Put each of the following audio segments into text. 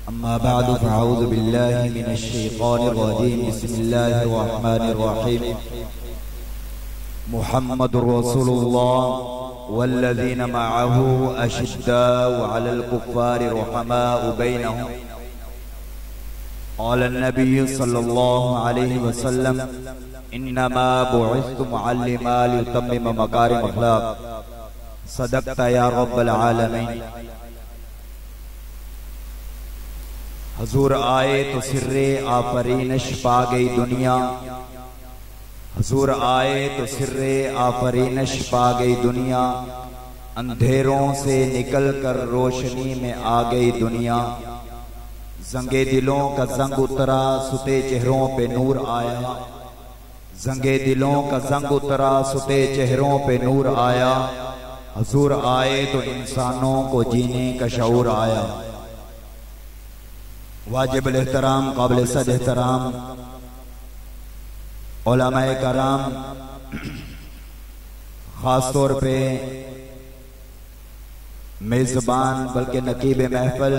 अम्मा बअद फ़अऊज़ु बिल्लाहि मिनश शैतानिर रजीम बिस्मिल्लाहिर रहमानिर रहीम मुहम्मदुर रसूलुल्लाह वल्लज़ीना मअहू अशिद्दाउ अलल कुफ़्फ़ारि रहमाउ बैनहुम क़ाला नबी सल्लल्लाहु अलैहि वसल्लम इन्नमा बुइस्तु मुअल्लिमा लियुतम्मिम मकारिम अख़लाक़ सदक़ता या रब्बल आलमीन। हजूर आए तो सिर्रे आफरीनश पा गई दुनिया, हजूर आए तो सिर्रे आफरीनश पा गई दुनिया, अंधेरों से निकल कर रोशनी में आ गई दुनिया। जंगे दिलों का जंग उतरा सुते चेहरों पे नूर आया, जंगे दिलों का जंग उतरा सुते चेहरों पे नूर आया। हजूर आए तो इंसानों को जीने का शऊर आया। वाजिब एहतराम काबिल सद एहतराम उलमाए कराम, खास तौर पे मेजबान बल्कि नकीब महफिल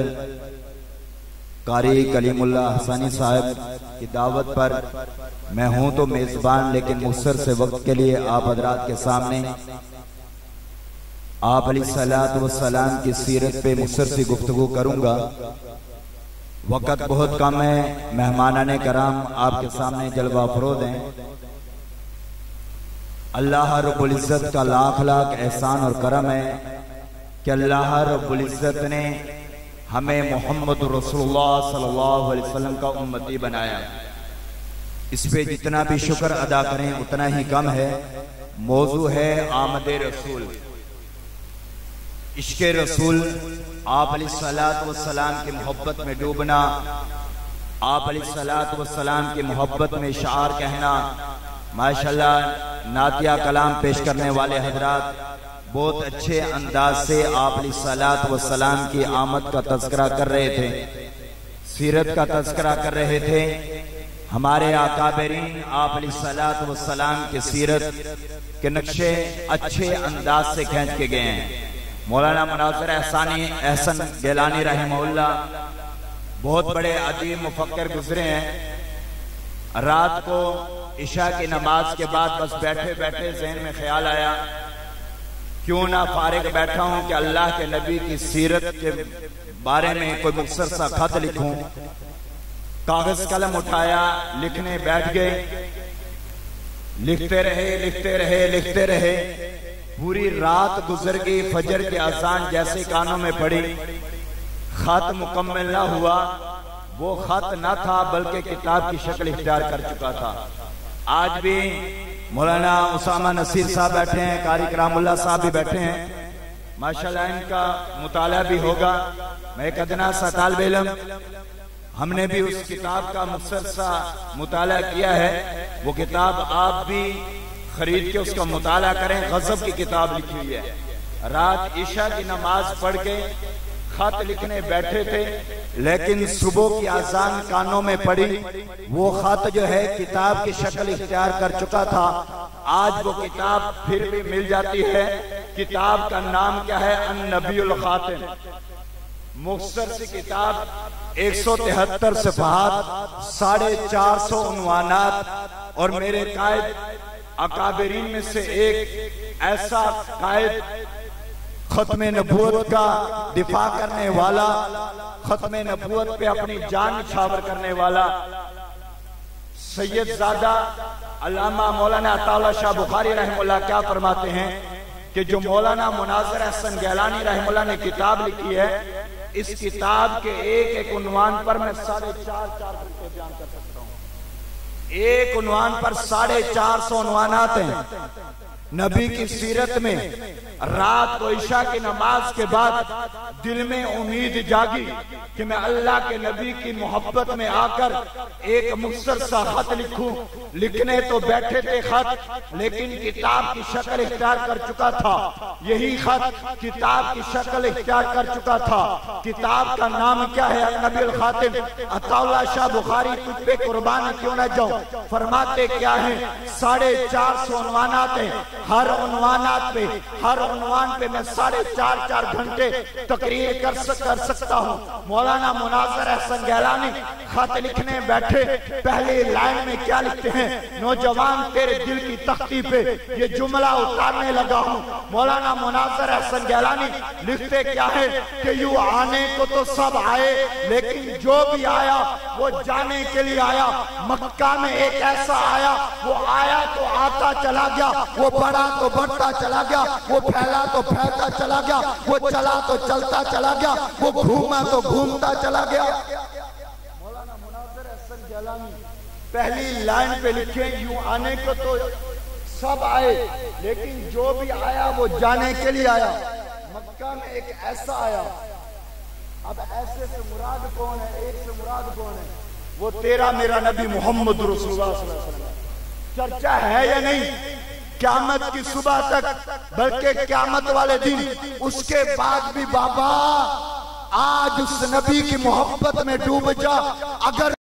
कारी कलीमुल्लाह हसानी साहब की दावत पर मैं हूं तो मेजबान, लेकिन मुख्तसर से वक्त के लिए आप हजरात के सामने आप अलैहिस्सलातु वस्सलाम की सीरत पे मुख्तसर सी गुफ्तगू करूंगा। वक़्त बहुत कम है, मेहमानाने कराम आपके सामने जलवा फरोद हैं। अल्लाह रब्बुल इज्जत का लाख लाख एहसान और करम है कि अल्लाह रब्बुल इज्जत ने हमें मोहम्मद रसूलुल्लाह सल्लल्लाहु अलैहि वसल्लम का उम्मती बनाया। इस पे जितना भी शुक्र अदा करें उतना ही कम है। मौजू है आमद रसूल, इश्क़ रसूल, आप अलैहिस्सलातु वस्सलाम की मोहब्बत में डूबना, आप अलैहिस्सलातु वस्सलाम की मोहब्बत में शार कहना। माशाअल्लाह नातिया कलाम पेश करने वाले हजरात बहुत अच्छे अंदाज से आप अलैहिस्सलातु वस्सलाम की आमद का तज़किरा कर रहे थे, सीरत का तज़किरा कर रहे थे। हमारे आकाबरीन आप अलैहिस्सलातु वस्सलाम की सीरत के नक्शे अच्छे अंदाज से खींच के गए हैं। मौलाना मुनाज़िर एहसन गिलानी रहमहुल्लाह बहुत बड़े अदीब मुफक्किर गुजरे हैं। रात को इशा की नमाज के बाद बस बैठे बैठे ज़हन में ख्याल आया, क्यों ना फारिग बैठा हूं कि अल्लाह के नबी की सीरत के बारे में कोई मुख्तसर सा खत लिखूं। कागज कलम उठाया, लिखने बैठ गए, लिखते रहे लिखते रहे लिखते रहे। पूरी रात गुजर गई, फजर के अजान जैसे कानों में पड़ी, खत मुकम्मल ना हुआ। वो खत ना था बल्कि किताब की शक्ल इख्तियार कर चुका था। आज भी मौलाना उसामा नसीर साहब बैठे हैं, कारी करामुल्लाह साहब भी बैठे हैं, माशाल्लाह इनका मुताला भी होगा। मैं एक अदना सा तालिब इल्म, हमने भी उस किताब का मुख्तसर सा मुताला किया है। वो किताब आप भी खरीद के उसका मुताला करें, गजब की किताब लिखी हुई है। रात ईशा की नमाज पढ़ के खत लिखने बैठे थे, लेकिन सुबह की अजान कानों में पड़ी। वो खत जो है किताब की शक्ल इख्तियार कर चुका था। आज वो किताब फिर भी मिल जाती है। किताब का नाम क्या है? अन-नबीउल खातिम। मुख्तसर सी किताब, 173 सफ़हात, 450 उन्वानात। और मेरे कायद अकाबरीन में से एक ऐसा कायद, खत्मे नबूवत का दिफा करने वाला, खत्मे नबूवत पे अपनी जान निछावर करने वाला सैयदजादा अल्लामा मौलाना अताउल्लाह शाह बुखारी रहमतुल्लाह क्या फरमाते हैं कि जो मौलाना मुनाज़िर एहसन गिलानी रहमतुल्लाह ने किताब लिखी है, इस किताब के एक एक उन्वान पर मैं 4.5 घंटे बयान कर सकता हूँ। एक उन्वान पर 450 उन्वानात हैं। नबी की सीरत में रात को इशा की नमाज के बाद दिल में उम्मीद जागी कि मैं अल्लाह के नबी की मोहब्बत में आकर एक मुख्तसर सा खत लिखूं। लिखने तो बैठे थे खत, लेकिन किताब की शक्ल इख्तियार कर चुका था। यही खत किताब की शक्ल इख्तियार कर चुका था। किताब का नाम क्या है? अन-नबीउल खातिम। अताउल्लाह शाह बुखारी तुझ पे कुर्बान क्यों न जाऊं, फरमाते क्या है? 450 उन्वानात हैं। हर उन्वानात पे, हर उन्वान पे मैं 4.5 घंटे तकरीर कर सकता हूँ। मौलाना मुनाज़र अहसन गैलानी खत लिखने बैठे, पहली लाइन में क्या लिखते हैं, नौजवान तेरे दिल की तख्ती पे ये जुमला उतारने लगा हूँ। मौलाना मुनाज़र अहसन गैलानी लिखते क्या है कि यूं आने को तो सब आए, लेकिन जो भी आया वो जाने के लिए आया। मक्का में एक ऐसा आया, वो आया तो आता चला गया, वो बढ़ा तो बढ़ता चला गया, वो फैला तो फैलता चला गया, वो चला तो चलता चला गया, वो घूमा तो घूमता चला गया। मौलाना मुनाज़र अहसन गैलानी पहली लाइन पे लिखे, यूं आने को तो सब आए, लेकिन जो भी आया वो जाने के लिए आया। मक्का में एक ऐसा आया। अब ऐसे से मुराद कौन है, एक से मुराद कौन है? वो तेरा मेरा नबी मोहम्मद रसूलुल्लाह सल्लल्लाहु अलैहि वसल्लम। चर्चा है या नहीं? क़यामत की सुबह तक, बल्कि क़यामत वाले दिन, उसके बाद भी बाबा आज उस नबी की मोहब्बत में डूब जा। अगर